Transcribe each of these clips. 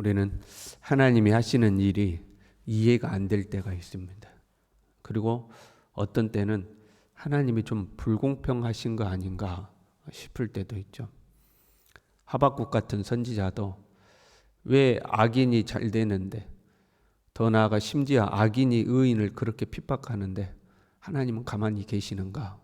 우리는 하나님이 하시는 일이 이해가 안 될 때가 있습니다. 그리고 어떤 때는 하나님이 좀 불공평하신 거 아닌가 싶을 때도 있죠. 하박국 같은 선지자도 왜 악인이 잘 되는데, 더 나아가 심지어 악인이 의인을 그렇게 핍박하는데 하나님은 가만히 계시는가?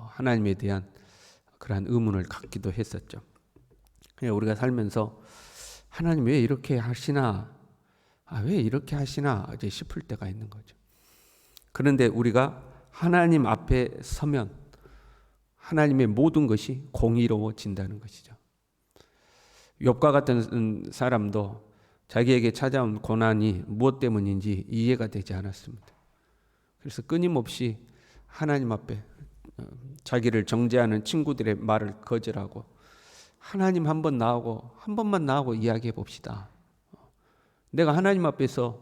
하나님에 대한 그러한 의문을 갖기도 했었죠. 그냥 우리가 살면서 하나님 왜 이렇게 하시나, 왜 이렇게 하시나 이제 싶을 때가 있는 거죠. 그런데 우리가 하나님 앞에 서면 하나님의 모든 것이 공의로워진다는 것이죠. 욥과 같은 사람도 자기에게 찾아온 고난이 무엇 때문인지 이해가 되지 않았습니다. 그래서 끊임없이 하나님 앞에 자기를 정죄하는 친구들의 말을 거절하고 하나님 한 번만 나오고 이야기해 봅시다. 내가 하나님 앞에서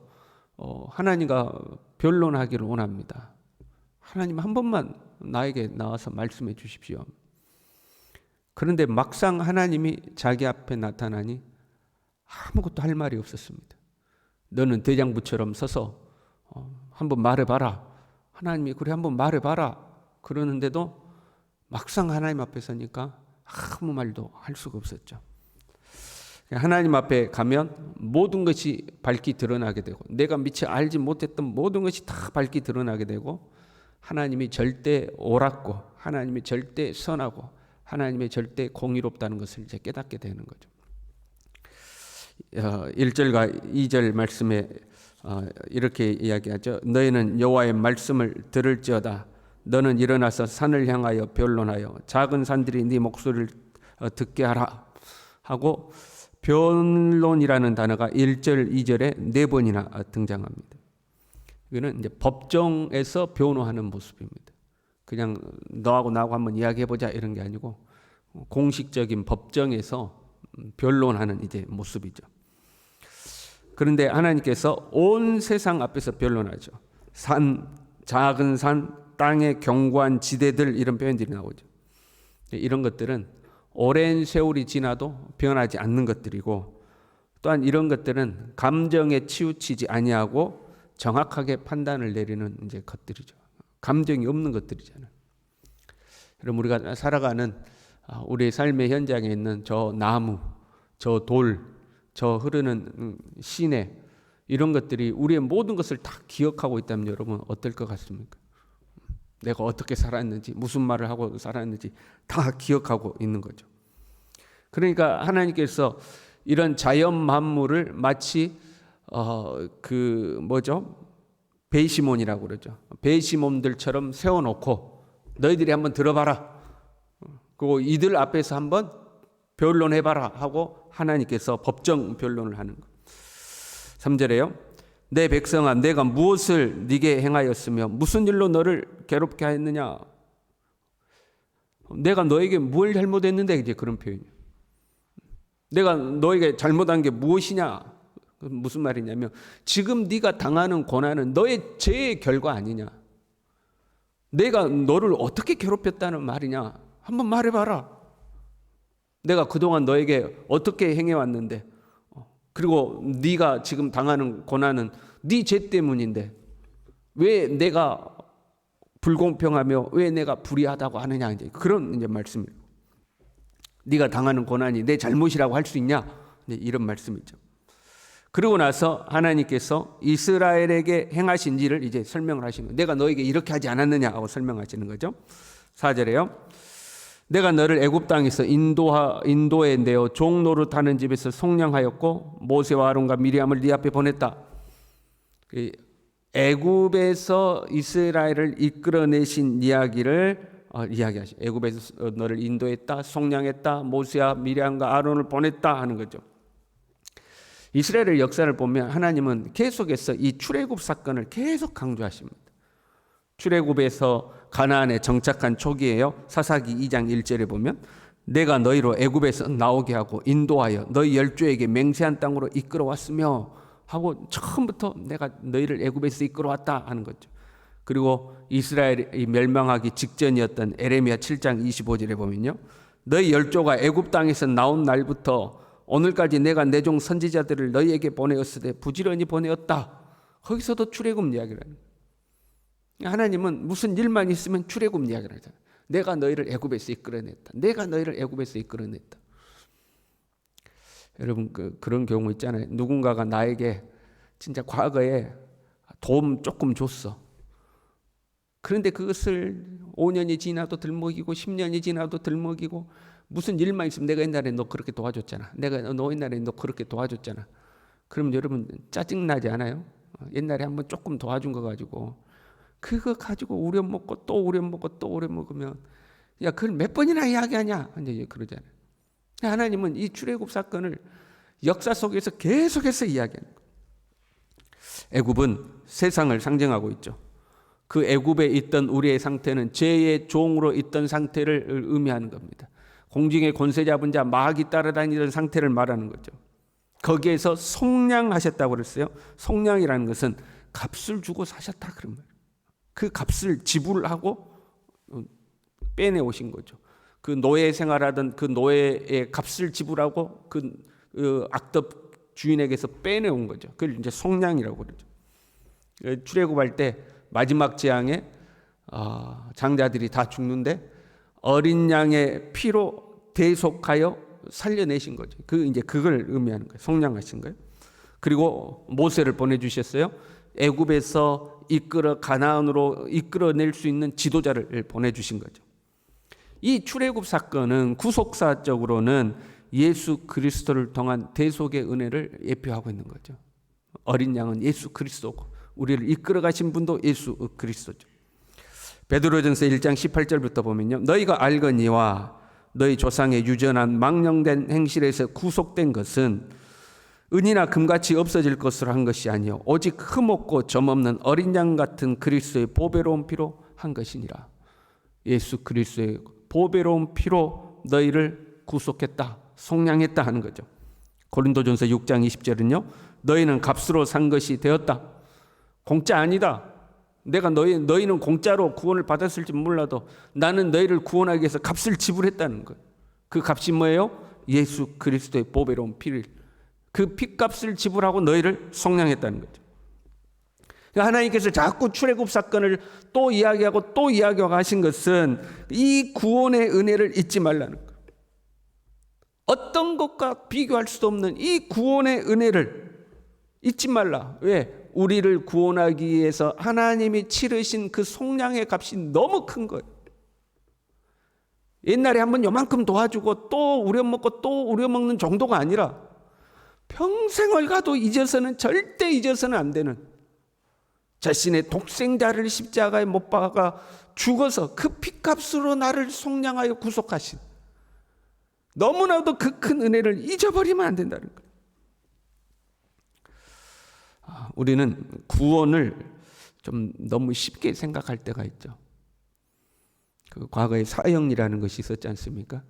하나님과 변론하기를 원합니다. 하나님 한 번만 나에게 나와서 말씀해 주십시오. 그런데 막상 하나님이 자기 앞에 나타나니 아무것도 할 말이 없었습니다. 너는 대장부처럼 서서 한번 말해봐라. 하나님이 그래 한번 말해봐라. 그러는데도 막상 하나님 앞에 서니까 아무 말도 할 수가 없었죠. 하나님 앞에 가면 모든 것이 밝히 드러나게 되고 내가 미처 알지 못했던 모든 것이 다 밝히 드러나게 되고 하나님이 절대 옳았고 하나님이 절대 선하고 하나님이 절대 공의롭다는 것을 이제 깨닫게 되는 거죠. 1절과 2절 말씀에 이렇게 이야기하죠. 너희는 여호와의 말씀을 들을지어다. 너는 일어나서 산을 향하여 변론하여 작은 산들이 네 목소리를 듣게 하라 하고 변론이라는 단어가 1절, 2절에 4번이나 등장합니다. 이거는 이제 법정에서 변호하는 모습입니다. 그냥 너하고 나하고 한번 이야기해보자 이런 게 아니고 공식적인 법정에서 변론하는 이제 모습이죠. 그런데 하나님께서 온 세상 앞에서 변론하죠. 산, 작은 산, 땅의 견고한 지대들 이런 표현들이 나오죠. 이런 것들은 오랜 세월이 지나도 변하지 않는 것들이고 또한 이런 것들은 감정에 치우치지 아니하고 정확하게 판단을 내리는 이제 것들이죠. 감정이 없는 것들이잖아요. 그럼 우리가 살아가는 우리 삶의 현장에 있는 저 나무, 저 돌, 저 흐르는 시내 이런 것들이 우리의 모든 것을 다 기억하고 있다면 여러분 어떨 것 같습니까? 내가 어떻게 살았는지 무슨 말을 하고 살았는지 다 기억하고 있는 거죠. 그러니까 하나님께서 이런 자연 만물을 마치 배시몬이라고 그러죠. 배시몬들처럼 세워놓고 너희들이 한번 들어봐라. 그리고 이들 앞에서 한번 변론해봐라 하고 하나님께서 법정 변론을 하는 것. 3절에요. 내 백성아 내가 무엇을 네게 행하였으며 무슨 일로 너를 괴롭게 하였느냐. 내가 너에게 뭘 잘못했는데 이제 그런 표현이에요. 내가 너에게 잘못한 게 무엇이냐. 무슨 말이냐면 지금 네가 당하는 고난은 너의 죄의 결과 아니냐. 내가 너를 어떻게 괴롭혔다는 말이냐. 한번 말해봐라. 내가 그동안 너에게 어떻게 행해왔는데 그리고 네가 지금 당하는 고난은 네 죄 때문인데 왜 내가 불공평하며 왜 내가 불의하다고 하느냐. 이제 그런 이제 말씀이에요. 네가 당하는 고난이 내 잘못이라고 할 수 있냐. 이런 말씀이죠. 그러고 나서 하나님께서 이스라엘에게 행하신 일을 이제 설명을 하시는 거예요. 내가 너에게 이렇게 하지 않았느냐 하고 설명하시는 거죠. 4절에요. 내가 너를 애굽 땅에서 인도에 내어 종 노릇하는 집에서 속량하였고 모세와 아론과 미리암을 네 앞에 보냈다. 애굽에서 이스라엘을 이끌어내신 이야기를 이야기하시. 애굽에서 너를 인도했다, 속량했다, 모세와 미리암과 아론을 보냈다 하는 거죠. 이스라엘의 역사를 보면 하나님은 계속해서 이 출애굽 사건을 계속 강조하십니다. 출애굽에서 가나안에 정착한 초기에요. 사사기 2장 1절에 보면 내가 너희로 애굽에서 나오게 하고 인도하여 너희 열조에게 맹세한 땅으로 이끌어왔으며 하고 처음부터 내가 너희를 애굽에서 이끌어왔다 하는 거죠. 그리고 이스라엘이 멸망하기 직전이었던 에레미야 7장 25절에 보면요. 너희 열조가 애굽 땅에서 나온 날부터 오늘까지 내가 내 종 선지자들을 너희에게 보내었으되 부지런히 보내었다. 거기서도 출애굽 이야기를 하는 거예요. 하나님은 무슨 일만 있으면 출애굽 이야기를 하잖아요. 내가 너희를 애굽에서 이끌어냈다. 내가 너희를 애굽에서 이끌어냈다. 여러분 그런 경우 있잖아요. 누군가가 나에게 진짜 과거에 도움 조금 줬어. 그런데 그것을 5년이 지나도 들먹이고 10년이 지나도 들먹이고 무슨 일만 있으면 내가 옛날에 너 그렇게 도와줬잖아. 내가 너 옛날에 너 그렇게 도와줬잖아. 그럼 여러분 짜증나지 않아요? 옛날에 한번 조금 도와준 거 가지고 그거 가지고 우려먹고 또 우려먹고 또 우려먹으면 야 그걸 몇 번이나 이야기하냐 이제 그러잖아요. 하나님은 이 출애굽 사건을 역사 속에서 계속해서 이야기하는 거예요. 애굽은 세상을 상징하고 있죠. 그 애굽에 있던 우리의 상태는 죄의 종으로 있던 상태를 의미하는 겁니다. 공중의 권세 잡은 자 마귀 따라다니던 상태를 말하는 거죠. 거기에서 속량하셨다고 그랬어요. 속량이라는 것은 값을 주고 사셨다 그런 말이에요. 그 값을 지불하고 빼내 오신 거죠. 그 노예 생활하던 그 노예의 값을 지불하고 그 악덕 주인에게서 빼내온 거죠. 그걸 이제 속량이라고 그러죠. 출애굽할 때 마지막 재앙에 장자들이 다 죽는데 어린 양의 피로 대속하여 살려내신 거죠. 이제 그걸 의미하는 거예요. 속량하신 거예요. 그리고 모세를 보내주셨어요. 애굽에서 가나안으로 이끌어낼 수 있는 지도자를 보내주신 거죠. 이 출애굽 사건은 구속사적으로는 예수 그리스도를 통한 대속의 은혜를 예표하고 있는 거죠. 어린 양은 예수 그리스도고 우리를 이끌어 가신 분도 예수 그리스도죠. 베드로전서 1장 18절부터 보면요. 너희가 알거니와 너희 조상의 유전한 망령된 행실에서 구속된 것은 은이나 금같이 없어질 것으로 한 것이 아니요 오직 흠없고 점없는 어린 양 같은 그리스도의 보배로운 피로 한 것이니라. 예수 그리스도의 보배로운 피로 너희를 구속했다, 속량했다 하는 거죠. 고린도전서 6장 20절은요. 너희는 값으로 산 것이 되었다. 공짜 아니다. 내가 너희는 공짜로 구원을 받았을지 몰라도 나는 너희를 구원하기 위해서 값을 지불했다는 거예요. 그 값이 뭐예요? 예수 그리스도의 보배로운 피를, 그 피값을 지불하고 너희를 속량했다는 거죠. 하나님께서 자꾸 출애굽 사건을 또 이야기하고 또 이야기하고 하신 것은 이 구원의 은혜를 잊지 말라는 거예요. 어떤 것과 비교할 수도 없는 이 구원의 은혜를 잊지 말라. 왜? 우리를 구원하기 위해서 하나님이 치르신 그 속량의 값이 너무 큰 거예요. 옛날에 한번 요만큼 도와주고 또 우려먹고 또 우려먹는 정도가 아니라 평생을 가도 절대 잊어서는 안 되는, 자신의 독생자를 십자가에 못 박아 죽어서 그 피값으로 나를 속량하여 구속하신, 너무나도 그 큰 은혜를 잊어버리면 안 된다는 거예요. 우리는 구원을 좀 너무 쉽게 생각할 때가 있죠. 그 과거에 사형리라는 것이 있었지 않습니까?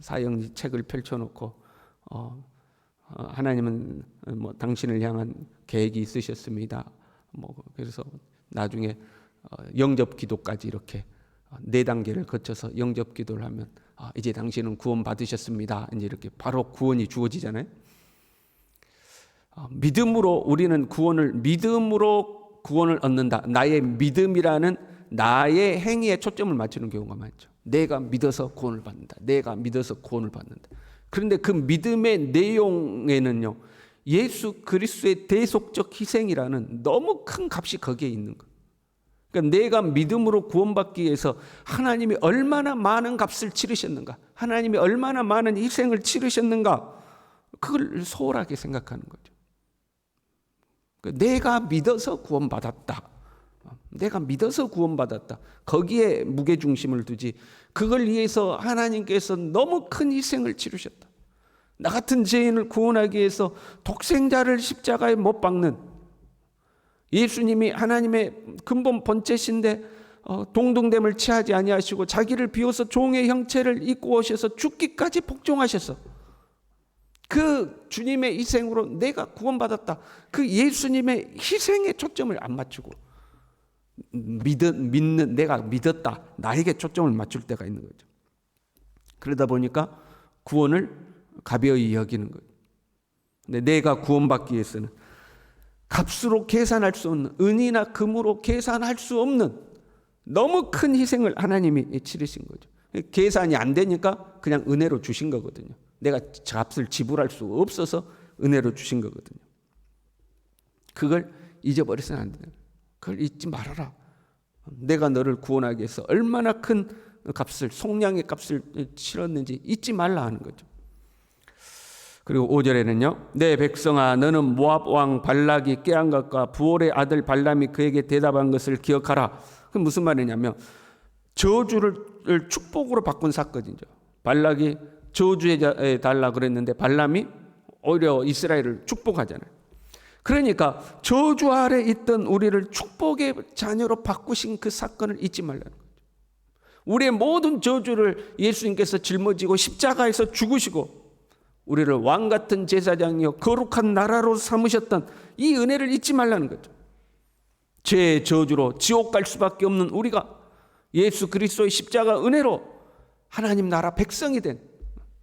사형리 책을 펼쳐놓고 하나님은 뭐 당신을 향한 계획이 있으셨습니다. 그래서 나중에 영접 기도까지 이렇게 4단계를 거쳐서 영접 기도를 하면 이제 당신은 구원 받으셨습니다. 이제 이렇게 바로 구원이 주어지잖아요. 믿음으로 우리는 믿음으로 구원을 얻는다. 나의 믿음이라는 나의 행위에 초점을 맞추는 경우가 많죠. 내가 믿어서 구원을 받는다. 내가 믿어서 구원을 받는다. 그런데 그 믿음의 내용에는요, 예수 그리스도의 대속적 희생이라는 너무 큰 값이 거기에 있는 거예요. 그러니까 내가 믿음으로 구원받기 위해서 하나님이 얼마나 많은 값을 치르셨는가, 하나님이 얼마나 많은 희생을 치르셨는가, 그걸 소홀하게 생각하는 거죠. 그러니까 내가 믿어서 구원받았다. 내가 믿어서 구원받았다. 거기에 무게중심을 두지, 그걸 위해서 하나님께서 너무 큰 희생을 치르셨다. 나 같은 죄인을 구원하기 위해서 독생자를 십자가에 못 박는, 예수님이 하나님의 근본 본체신데 동등됨을 취하지 아니하시고 자기를 비워서 종의 형체를 입고 오셔서 죽기까지 복종하셔서 그 주님의 희생으로 내가 구원받았다. 그 예수님의 희생에 초점을 안 맞추고 믿는 내가 믿었다, 나에게 초점을 맞출 때가 있는 거죠. 그러다 보니까 구원을 가벼이 여기는 거예요. 근데 내가 구원받기 위해서는 값으로 계산할 수 없는, 은이나 금으로 계산할 수 없는 너무 큰 희생을 하나님이 치르신 거죠. 계산이 안 되니까 그냥 은혜로 주신 거거든요. 내가 값을 지불할 수 없어서 은혜로 주신 거거든요. 그걸 잊어버려서는 안 돼요. 그걸 잊지 말아라. 내가 너를 구원하기 위해서 얼마나 큰 값을, 속량의 값을 치렀는지 잊지 말라 하는 거죠. 그리고 5절에는요. 내 백성아, 너는 모압 왕 발락이 꾀한 것과 부올의 아들 발람이 그에게 대답한 것을 기억하라. 그 무슨 말이냐면 저주를 축복으로 바꾼 사건이죠. 발락이 저주해 달라 그랬는데 발람이 오히려 이스라엘을 축복하잖아요. 그러니까 저주 아래 있던 우리를 축복의 자녀로 바꾸신 그 사건을 잊지 말라는 거죠. 우리의 모든 저주를 예수님께서 짊어지고 십자가에서 죽으시고 우리를 왕 같은 제사장이요 거룩한 나라로 삼으셨던 이 은혜를 잊지 말라는 거죠. 죄의 저주로 지옥 갈 수밖에 없는 우리가 예수 그리스도의 십자가 은혜로 하나님 나라 백성이 된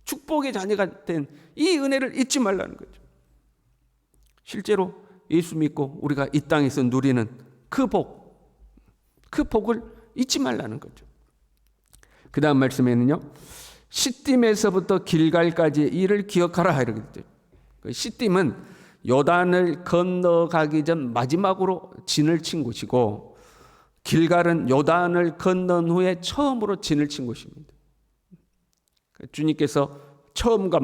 축복의 자녀가 된 이 은혜를 잊지 말라는 거죠. 실제로 예수 믿고 우리가 이 땅에서 누리는 그 복을 잊지 말라는 거죠. 그 다음 말씀에는요. 시딤에서부터 길갈까지의 일을 기억하라 이렇게 되죠. 시딤은 요단을 건너가기 전 마지막으로 진을 친 곳이고 길갈은 요단을 건넌 후에 처음으로 진을 친 곳입니다. 주님께서 처음과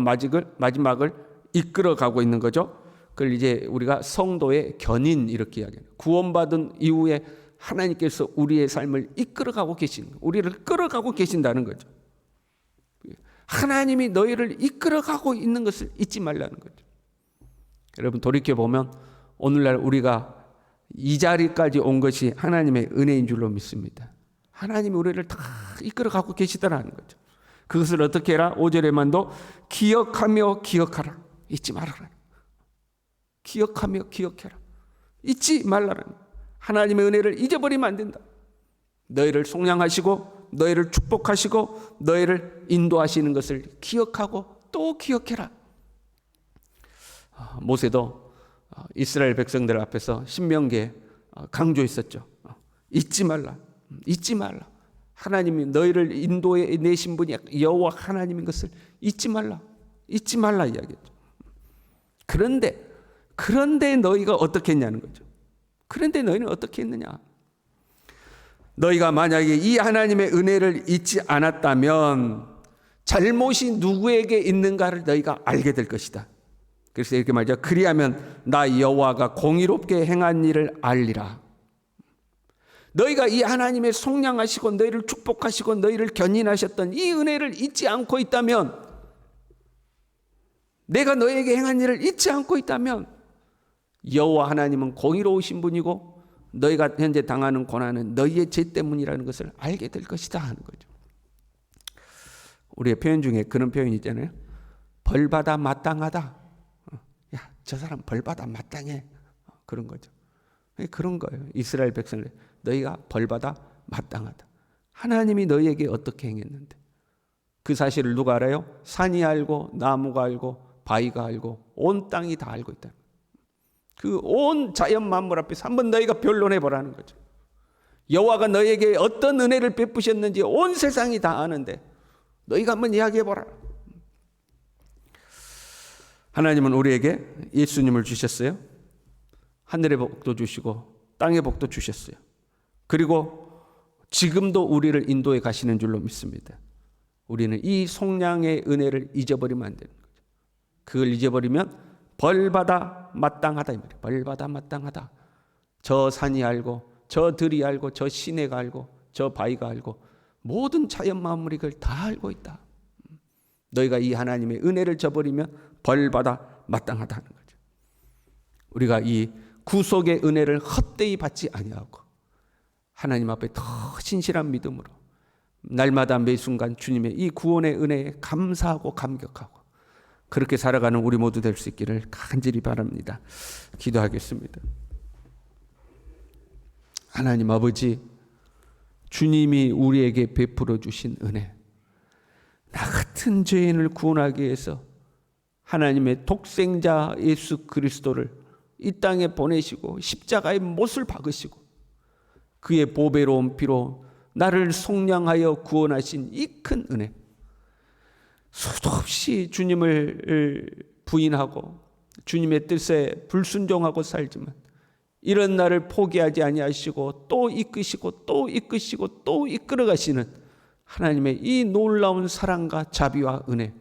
마지막을 이끌어가고 있는 거죠. 그걸 이제 우리가 성도의 견인 이렇게 이야기해요. 구원받은 이후에 하나님께서 우리의 삶을 이끌어가고 계신, 우리를 끌어가고 계신다는 거죠. 하나님이 너희를 이끌어가고 있는 것을 잊지 말라는 거죠. 여러분 돌이켜보면 오늘날 우리가 이 자리까지 온 것이 하나님의 은혜인 줄로 믿습니다. 하나님이 우리를 다 이끌어가고 계시다라는 거죠. 그것을 어떻게 해라? 5절에만도 기억하며 기억하라. 잊지 말아라. 기억하며 기억해라. 잊지 말라라. 하나님의 은혜를 잊어버리면 안 된다. 너희를 속량하시고 너희를 축복하시고 너희를 인도하시는 것을 기억하고 또 기억해라. 모세도 이스라엘 백성들 앞에서 신명기에 강조했었죠. 잊지 말라. 잊지 말라. 하나님이 너희를 인도해 내신 분이 여호와 하나님인 것을 잊지 말라. 잊지 말라 이야기했죠. 그런데 너희가 어떻게 했냐는 거죠. 그런데 너희는 어떻게 했느냐. 너희가 만약에 이 하나님의 은혜를 잊지 않았다면 잘못이 누구에게 있는가를 너희가 알게 될 것이다. 그래서 이렇게 말하죠. 그리하면 나 여호와가 공의롭게 행한 일을 알리라. 너희가 이 하나님의 속량하시고 너희를 축복하시고 너희를 견인하셨던 이 은혜를 잊지 않고 있다면, 내가 너희에게 행한 일을 잊지 않고 있다면 여호와 하나님은 공의로우신 분이고 너희가 현재 당하는 고난은 너희의 죄 때문이라는 것을 알게 될 것이다 하는 거죠. 우리의 표현 중에 그런 표현이 있잖아요. 벌받아 마땅하다. 야, 저 사람 벌받아 마땅해. 그런 거죠. 그런 거예요. 이스라엘 백성을 너희가 벌받아 마땅하다. 하나님이 너희에게 어떻게 행했는데 그 사실을 누가 알아요? 산이 알고 나무가 알고 바위가 알고 온 땅이 다 알고 있다. 그 온 자연 만물 앞에서 한번 너희가 변론해 보라는 거죠. 여호와가 너희에게 어떤 은혜를 베푸셨는지 온 세상이 다 아는데 너희가 한번 이야기해 보라. 하나님은 우리에게 예수님을 주셨어요. 하늘의 복도 주시고 땅의 복도 주셨어요. 그리고 지금도 우리를 인도해 가시는 줄로 믿습니다. 우리는 이 속량의 은혜를 잊어버리면 안 되는 거죠. 그걸 잊어버리면 벌받아 마땅하다 이 말이에요. 벌받아 마땅하다. 저 산이 알고 저 들이 알고 저 시내가 알고 저 바위가 알고 모든 자연 만물이 그걸 다 알고 있다. 너희가 이 하나님의 은혜를 저버리면 벌받아 마땅하다 하는 거죠. 우리가 이 구속의 은혜를 헛되이 받지 아니하고 하나님 앞에 더 신실한 믿음으로 날마다 매 순간 주님의 이 구원의 은혜에 감사하고 감격하고 그렇게 살아가는 우리 모두 될 수 있기를 간절히 바랍니다. 기도하겠습니다. 하나님 아버지, 주님이 우리에게 베풀어 주신 은혜, 나 같은 죄인을 구원하기 위해서 하나님의 독생자 예수 그리스도를 이 땅에 보내시고 십자가의 못을 박으시고 그의 보배로운 피로 나를 속량하여 구원하신 이 큰 은혜, 수도 없이 주님을 부인하고 주님의 뜻에 불순종하고 살지만 이런 나를 포기하지 아니하시고 또 이끄시고 또 이끄시고 또 이끌어 가시는 하나님의 이 놀라운 사랑과 자비와 은혜,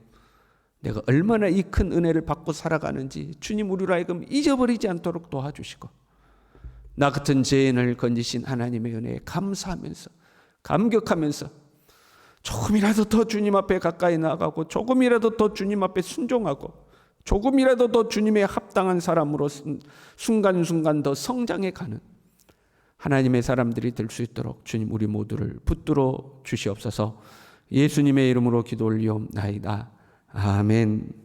내가 얼마나 이 큰 은혜를 받고 살아가는지 주님 우리로 하여금 잊어버리지 않도록 도와주시고 나 같은 죄인을 건지신 하나님의 은혜에 감사하면서 감격하면서 조금이라도 더 주님 앞에 가까이 나아가고 조금이라도 더 주님 앞에 순종하고 조금이라도 더 주님의 합당한 사람으로 순간순간 더 성장해 가는 하나님의 사람들이 될 수 있도록 주님 우리 모두를 붙들어 주시옵소서. 예수님의 이름으로 기도 올리옵나이다. 아멘.